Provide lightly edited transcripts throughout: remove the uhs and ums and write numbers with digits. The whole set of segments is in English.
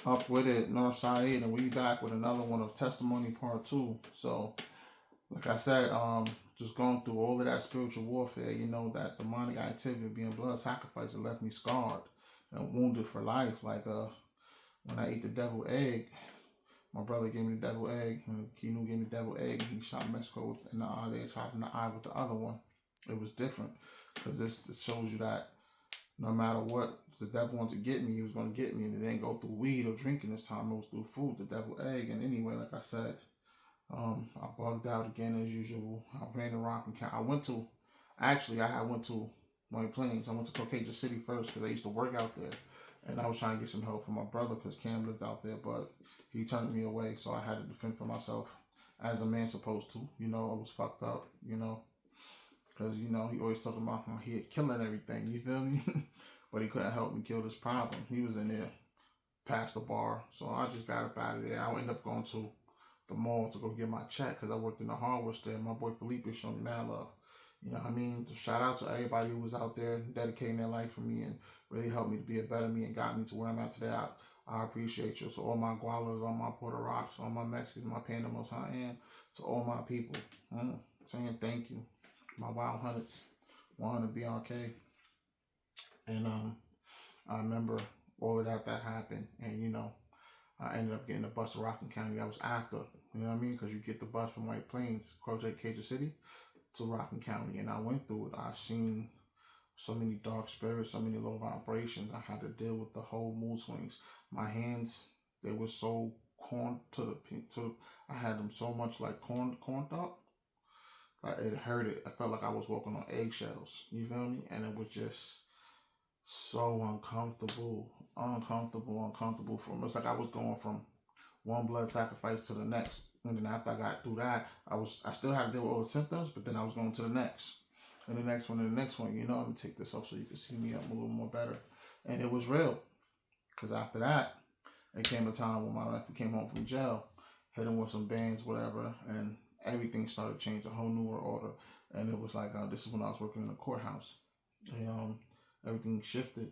Up with it, North CIED, and we back with another one of Testimony Part 2. So, like I said, just going through all of that spiritual warfare, that demonic activity being blood sacrifice, it left me scarred and wounded for life. Like when I ate the devil egg, my brother gave me the devil egg, and Kinu gave me the devil egg, and he shot Mexico in the eye. They shot in the eye with the other one. It was different because this shows you that no matter what the devil wanted to get me, he was going to get me. And it didn't go through weed or drinking this time. It was through food, the devil egg. And anyway, like I said, I bugged out again as usual. I ran to Rockland County. I went to White Plains. I went to Caucasian City first because I used to work out there. And I was trying to get some help from my brother because Cam lived out there. But he turned me away. So I had to defend for myself as a man supposed to. I was fucked up, because, he always talking about how he had killing everything, you feel me? But he couldn't help me kill this problem. He was in there past the bar. So I just got up out of there. I ended up going to the mall to go get my check because I worked in the hardware store. My boy Felipe showed me mad love. You know what I mean? So shout out to everybody who was out there dedicating their life for me and really helped me to be a better me and got me to where I'm at today. I appreciate you. So all my Gualas, all my Puerto Rocks, all my Mexicans, my Panamos, and to all my people, saying thank you. My Wild Hunteds, 100 BRK. And I remember all of that happened. And, I ended up getting the bus to Rockland County. That was after, you know what I mean? Because you get the bus from White Plains, Caucasian City, to Rockland County. And I went through it. I seen so many dark spirits, so many low vibrations. I had to deal with the whole mood swings. My hands, they were so corned I had them so much like corned up. Like it hurted. I felt like I was walking on eggshells. You feel me? And it was just so uncomfortable for me. It's like I was going from one blood sacrifice to the next. And then after I got through that, I still had to deal with all the symptoms, but then I was going to the next. And the next one, and the next one. I'm going to take this up so you can see me up a little more better. And it was real. Because after that, it came a time when my nephew came home from jail, hit him with some bands, whatever, and everything started changing, a whole new world order. And it was like, this is when I was working in the courthouse. And everything shifted.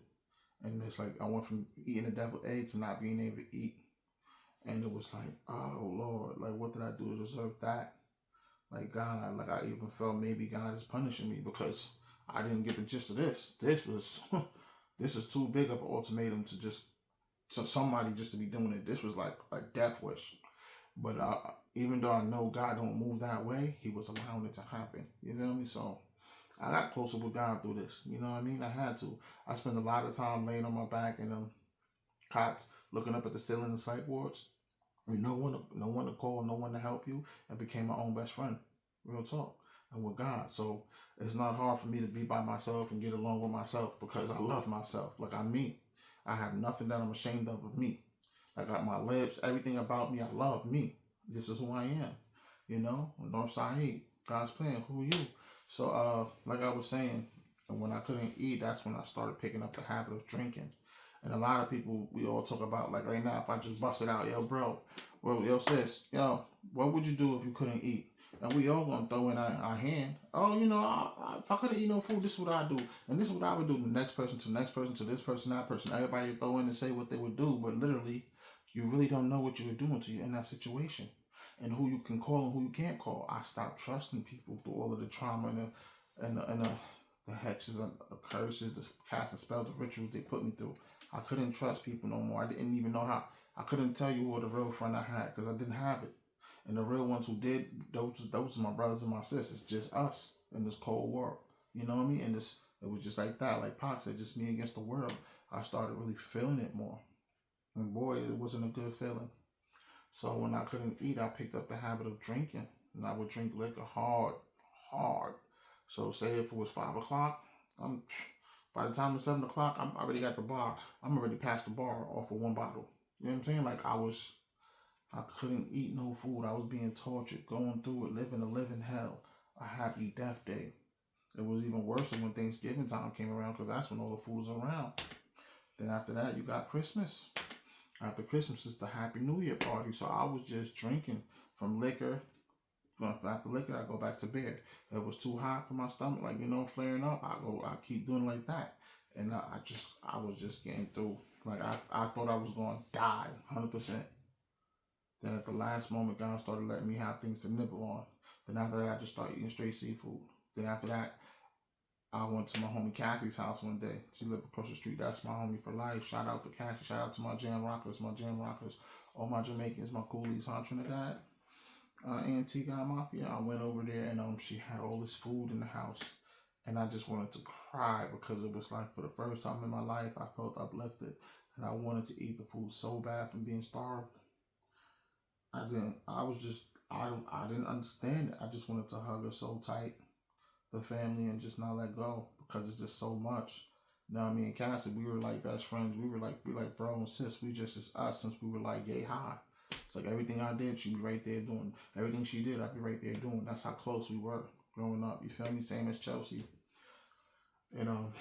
And it's like I went from eating the deviled egg to not being able to eat. And it was like, oh Lord, like what did I do to deserve that? Like God, like I even felt maybe God is punishing me because I didn't get the gist of this. This is too big of an ultimatum to somebody just to be doing it. This was like a death wish. But even though I know God don't move that way, he was allowing it to happen. You feel me? So I got closer with God through this. You know what I mean? I had to. I spent a lot of time laying on my back in cots, looking up at the ceiling in psych wards, with no one to call, no one to help you, and became my own best friend. Real talk. And with God. So it's not hard for me to be by myself and get along with myself because I love myself. Like I'm me. I have nothing that I'm ashamed of me. I got my lips, everything about me. I love me. This is who I am. North Side, God's plan. Who are you? So, like I was saying, when I couldn't eat, that's when I started picking up the habit of drinking. And a lot of people, we all talk about, like right now, if I just bust it out, yo, bro, well, yo, sis, yo, what would you do if you couldn't eat? And we all gonna throw in our hand. Oh, if I couldn't eat no food, this is what I do, and this is what I would do. The next person to the next person to this person, that person. Everybody would throw in and say what they would do, but literally, you really don't know what you were doing until you're in that situation, and who you can call and who you can't call. I stopped trusting people through all of the trauma and the hexes and the curses, the casting spells, the rituals they put me through. I couldn't trust people no more. I didn't even know how. I couldn't tell you who the real friend I had because I didn't have it. And the real ones who did, those are my brothers and my sisters, just us in this cold world. You know what I mean? And it was just like that, like Pac said, just me against the world. I started really feeling it more. And boy, it wasn't a good feeling. So when I couldn't eat, I picked up the habit of drinking. And I would drink liquor hard. So say if it was 5 o'clock, by the time it's 7 o'clock, I'm already at the bar. I'm already past the bar off of one bottle. You know what I'm saying? Like I couldn't eat no food. I was being tortured, going through it, living a living hell. A happy death day. It was even worse when Thanksgiving time came around because that's when all the food was around. Then after that, you got Christmas. After Christmas is the Happy New Year party. So I was just drinking from liquor. After liquor, I go back to bed. If it was too hot for my stomach, like flaring up, I keep doing like that. And I was just getting through Like I thought I was going to die 100%. Then at the last moment, God started letting me have things to nibble on. Then after that, I just started eating straight seafood. Then after that, I went to my homie Cassie's house one day. She lived across the street. That's my homie for life. Shout out to Cassie. Shout out to my jam rockers, all my Jamaicans, my coolies, huh, Trinidad, Antigua Mafia. I went over there and she had all this food in the house. And I just wanted to cry because it was like for the first time in my life, I felt uplifted. And I wanted to eat the food so bad from being starved. I didn't understand it. I just wanted to hug her so tight, the family, and just not let go because it's just so much. You know what I mean? Cassie, we were like best friends. We like bro and sis. We just as us since we were like yay high. It's like everything I did, she'd be right there doing. Everything she did, I'd be right there doing. That's how close we were growing up. You feel me? Same as Chelsea. You know,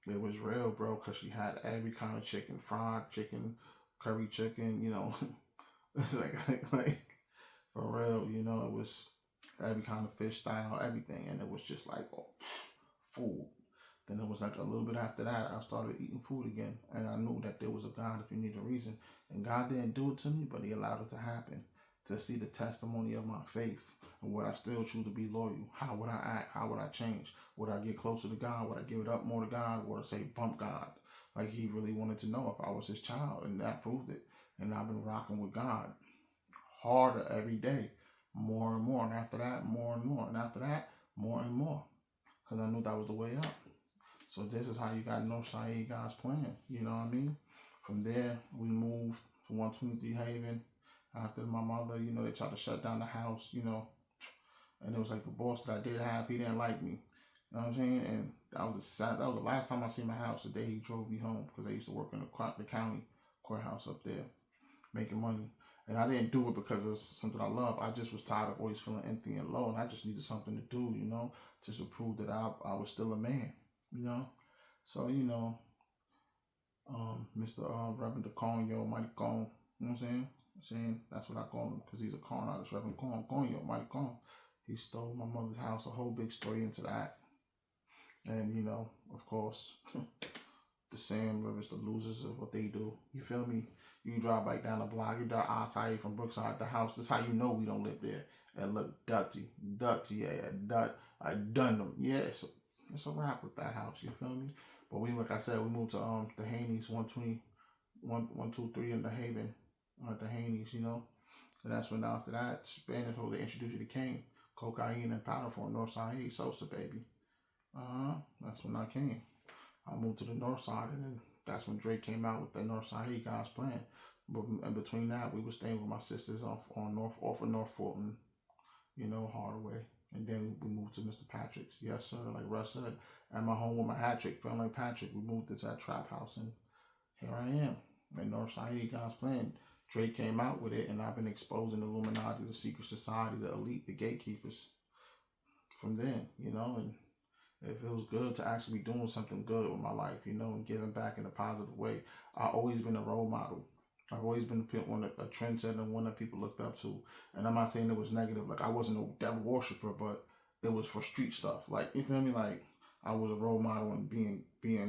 it was real, bro, because she had every kind of chicken, fried chicken, curry chicken, it's like for real, it was every kind of fish style, everything, and it was just like food. Then it was like a little bit after that, I started eating food again, and I knew that there was a God if you need a reason, and God didn't do it to me, but He allowed it to happen to see the testimony of my faith and would I still choose to be loyal. How would I act? How would I change? Would I get closer to God? Would I give it up more to God? Would I say bump God? Like He really wanted to know if I was His child, and that proved it. And I've been rocking with God harder every day, more and more. And after that, more and more. And after that, more and more. Because I knew that was the way up. So this is how you got North CIED God's plan. You know what I mean? From there, we moved to 123 Haven. After my mother, they tried to shut down the house, and it was like the boss that I did have, he didn't like me. You know what I'm saying? And that was the last time I seen my house, the day he drove me home, because I used to work in the county courthouse up there, making money. And I didn't do it because it's something I love. I just was tired of always feeling empty and low, and I just needed something to do, just to prove that I was still a man, So, Mr. Reverend DeConyo, Mighty Con, you know what I'm saying? That's what I call him because he's a con artist, Reverend Conyo, Mighty Con. He stole my mother's house, a whole big story into that. And, of course, the Sam Rivers, the losers of what they do. You feel me? You drive back down the block, you drive outside from Brookside, the house. This is how you know we don't live there. And look, dirty, I done them. Yeah, it's a wrap with that house. You feel me? But like I said, we moved to the Haney's 123 in the Haven, the Haney's, And that's when after that, Spanish they introduced you to Kane, cocaine and powder for North Side Sosa, baby. That's when I came. I moved to the North Side, and then that's when Drake came out with the North Side God's plan. But in between that, we were staying with my sisters off of North Fulton, Hardaway. And then we moved to Mr. Patrick's. Yes, sir. Like Russ said, at my home with my hat trick, feeling like Patrick, we moved into that trap house, and here I am. And North Side God's plan. Drake came out with it, and I've been exposing the Illuminati, the secret society, the elite, the gatekeepers from then, and it feels good to actually be doing something good with my life, and giving back in a positive way. I've always been a role model. I've always been a trendsetter and one that people looked up to. And I'm not saying it was negative. Like, I wasn't a devil worshiper, but it was for street stuff. Like, you feel me? Like, I was a role model and being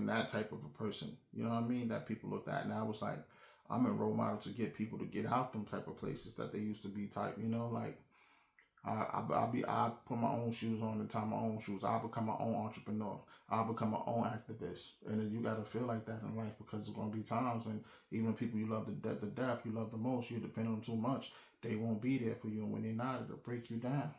that type of a person. You know what I mean? That people looked at. And I was like, I'm a role model to get people to get out them type of places that they used to be type, like, I put my own shoes on and tie my own shoes. I become my own entrepreneur. I become my own activist. And then you gotta feel like that in life, because there's gonna be times when even people you love the death you love the most, you depend on them too much, they won't be there for you. And when they're not, it'll break you down,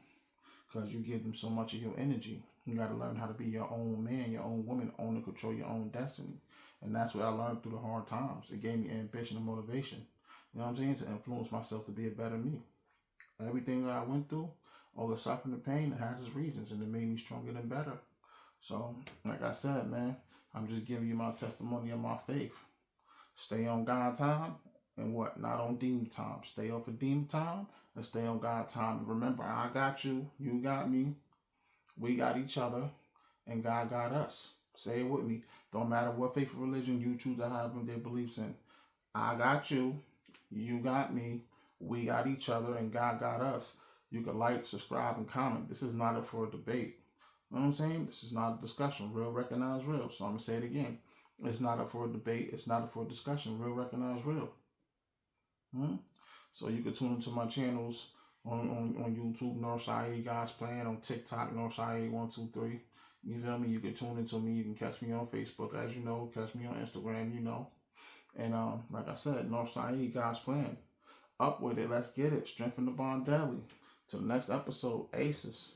because you give them so much of your energy. You gotta learn how to be your own man, your own woman, own and control your own destiny. And that's what I learned through the hard times. It gave me ambition and motivation. You know what I'm saying? To influence myself to be a better me. Everything that I went through, all the suffering and pain, it had its reasons, and it made me stronger and better. So, like I said, man, I'm just giving you my testimony of my faith. Stay on God time, and what? Not on demon time. Stay off of demon time, and stay on God time. And remember, I got you, you got me, we got each other, and God got us. Say it with me. Don't matter what faith or religion you choose to have their beliefs in. I got you, you got me, we got each other, and God got us. You can like, subscribe, and comment. This is not for a debate. You know what I'm saying? This is not a discussion. Real recognize real. So I'm going to say it again. It's not up for a debate. It's not up for a discussion. Real recognize real. Hmm? So you can tune into my channels on YouTube, Northside Guys Playing, on TikTok, Northside 123. You feel me? You can tune into me. You can catch me on Facebook, as you know. Catch me on Instagram, you know. And like I said, Northside Guys Playing. Up with it. Let's get it. Strengthen the bond daily. Till the next episode, Aces.